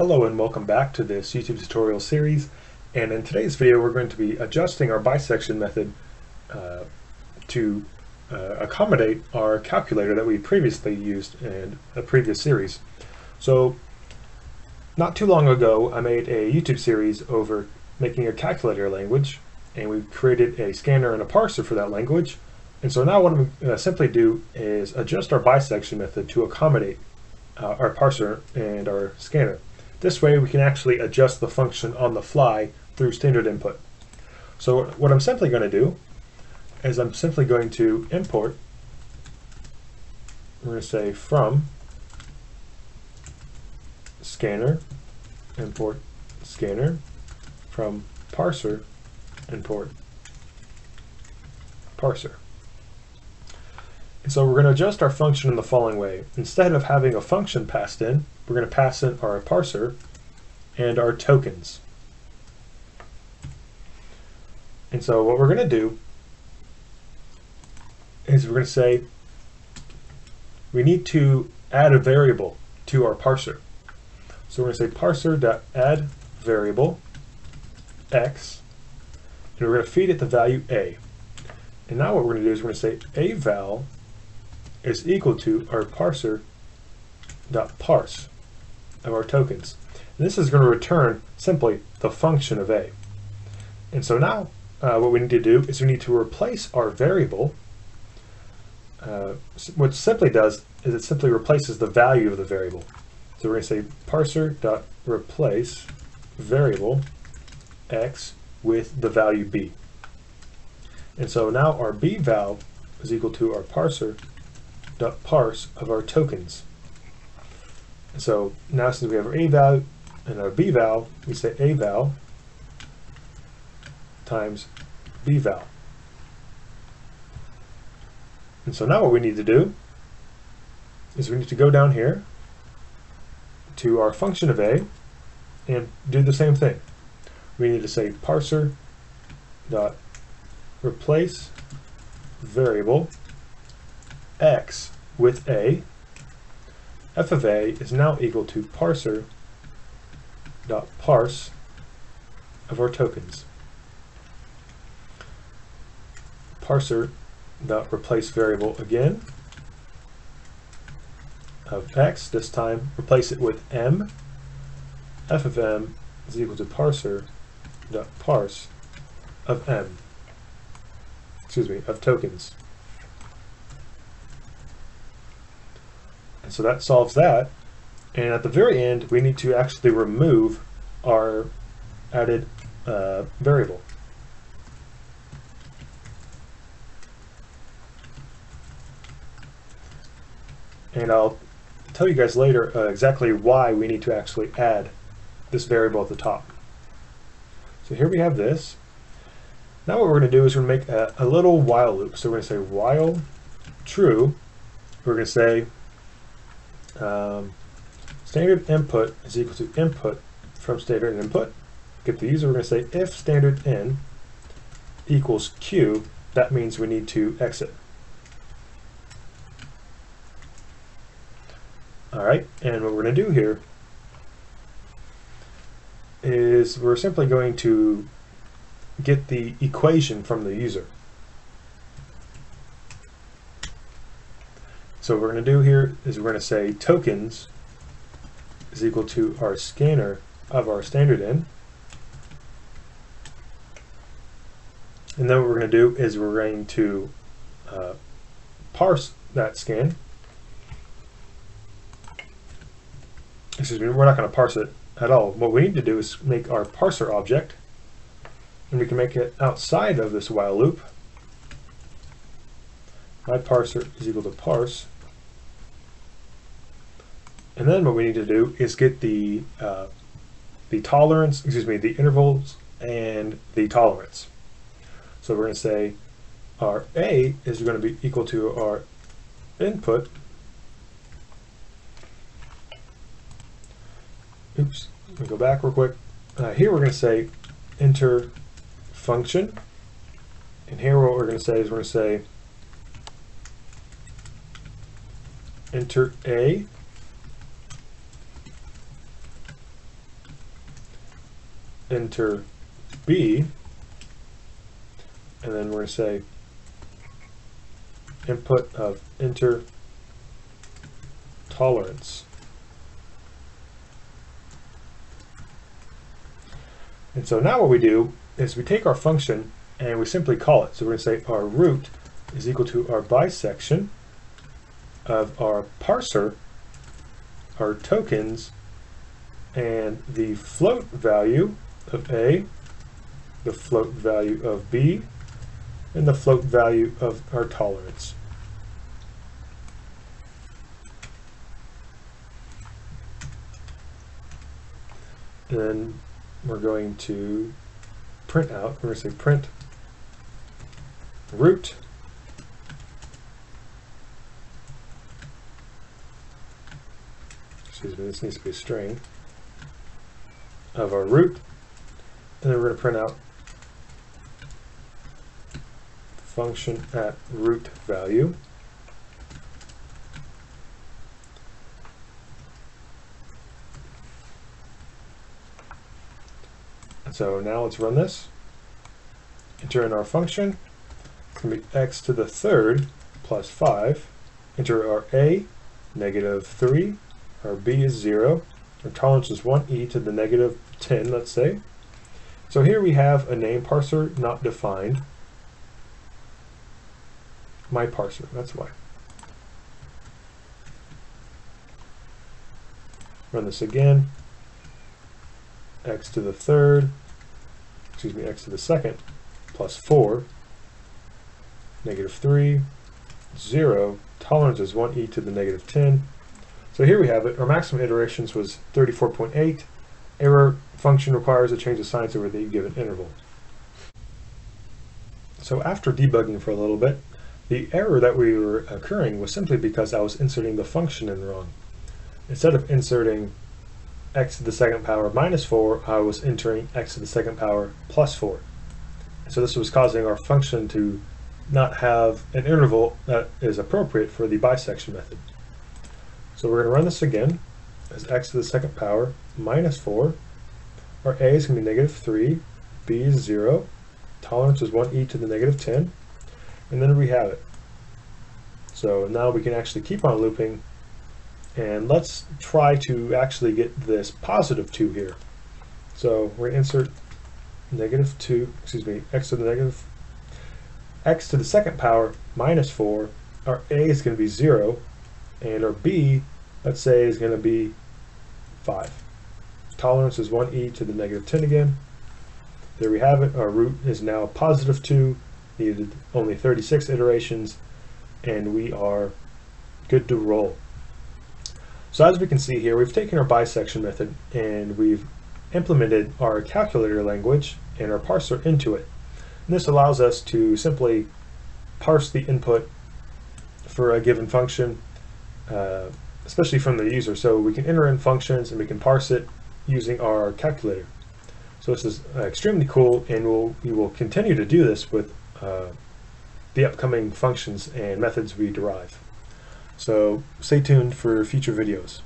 Hello and welcome back to this YouTube tutorial series, and in today's video we're going to be adjusting our bisection method to accommodate our calculator that we previously used in a previous series. So not too long ago I made a YouTube series over making a calculator language, and we created a scanner and a parser for that language. And so now what I'm going to simply do is adjust our bisection method to accommodate our parser and our scanner. This way we can actually adjust the function on the fly through standard input. So what I'm simply going to do is I'm simply going to import, we're going to say from scanner, import scanner, from parser, import parser. And so we're going to adjust our function in the following way. Instead of having a function passed in, we're going to pass in our parser and our tokens. And so what we're going to do is we're going to say we need to add a variable to our parser. So we're going to say parser.add variable x, and we're going to feed it the value a. And now what we're going to do is we're going to say a_val is equal to our parser.parse of our tokens. And this is going to return simply the function of a. And so now what we need to do is we need to replace our variable. What it simply does is it simply replaces the value of the variable. So we're going to say parser.replace variable x with the value b. And so now our b_val is equal to our parser.parse of our tokens. And so now since we have our a_val and our b_val, we say a_val times b_val. And so now what we need to do is we need to go down here to our function of a and do the same thing. We need to say parser.replace variable x with a. F of a is now equal to parser.parse of our tokens. Parser.replace variable again of x, this time replace it with m. F of m is equal to parser.parse of m. Of tokens. And so that solves that. And at the very end, we need to actually remove our added variable. And I'll tell you guys later exactly why we need to actually add this variable at the top. So here we have this. Now what we're going to do is we're going to make a little while loop. So we're going to say while true, we're going to say standard input is equal to input from standard input. Get the user, we're going to say if standard in equals q, that means we need to exit. Alright, and what we're going to do here is we're simply going to get the equation from the user. So what we're going to do here is we're going to say tokens is equal to our scanner of our standard in. And then what we're going to do is we're going to parse that scan. Excuse me, we're not going to parse it at all. What we need to do is make our parser object, and we can make it outside of this while loop. My parser is equal to parse. And then what we need to do is get the tolerance, the intervals and the tolerance. So we're going to say our a is going to be equal to our input. Oops, let me go back real quick. Here we're going to say enter function. And here what we're going to say is we're going to say enter a enter b, and then we're going to say input of enter tolerance. And so now what we do is we take our function and we simply call it. So we're going to say our root is equal to our bisection of our parser, our tokens, and the float value of A, the float value of B, and the float value of our tolerance. And then we're going to print out, we're going to say print root excuse me, this needs to be a string of our root, and then we're going to print out function at root value. So now let's run this. Enter in our function. It's going to be x to the third plus 5. Enter our a, -3. Our b is 0. Our tolerance is 1e to the -10, let's say. So here we have a name parser not defined. My parser, that's why. Run this again. X to the third, excuse me, x to the second plus 4, -3, 0, tolerance is 1e to the -10. So here we have it. Our maximum iterations was 34.8. Error function requires a change of signs over the given interval. So after debugging for a little bit, the error that we were occurring was simply because I was inserting the function in wrong. Instead of inserting x to the second power -4, I was entering x to the second power +4. So this was causing our function to not have an interval that is appropriate for the bisection method. So we're going to run this again as x to the second power -4. Our a is going to be -3, b is 0, tolerance is 1e to the -10, and then we have it. So now we can actually keep on looping, and let's try to actually get this +2 here. So we're going to insert -2, excuse me, x to the second power -4. Our a is going to be 0, and our b, let's say, is going to be 5. Tolerance is 1e to the -10 again. There we have it. Our root is now +2, needed only 36 iterations, and we are good to roll. So as we can see here, we've taken our bisection method and we've implemented our calculator language and our parser into it. And this allows us to simply parse the input for a given function, especially from the user. So we can enter in functions and we can parse it using our calculator. So this is extremely cool, and we will continue to do this with the upcoming functions and methods we derive. So stay tuned for future videos.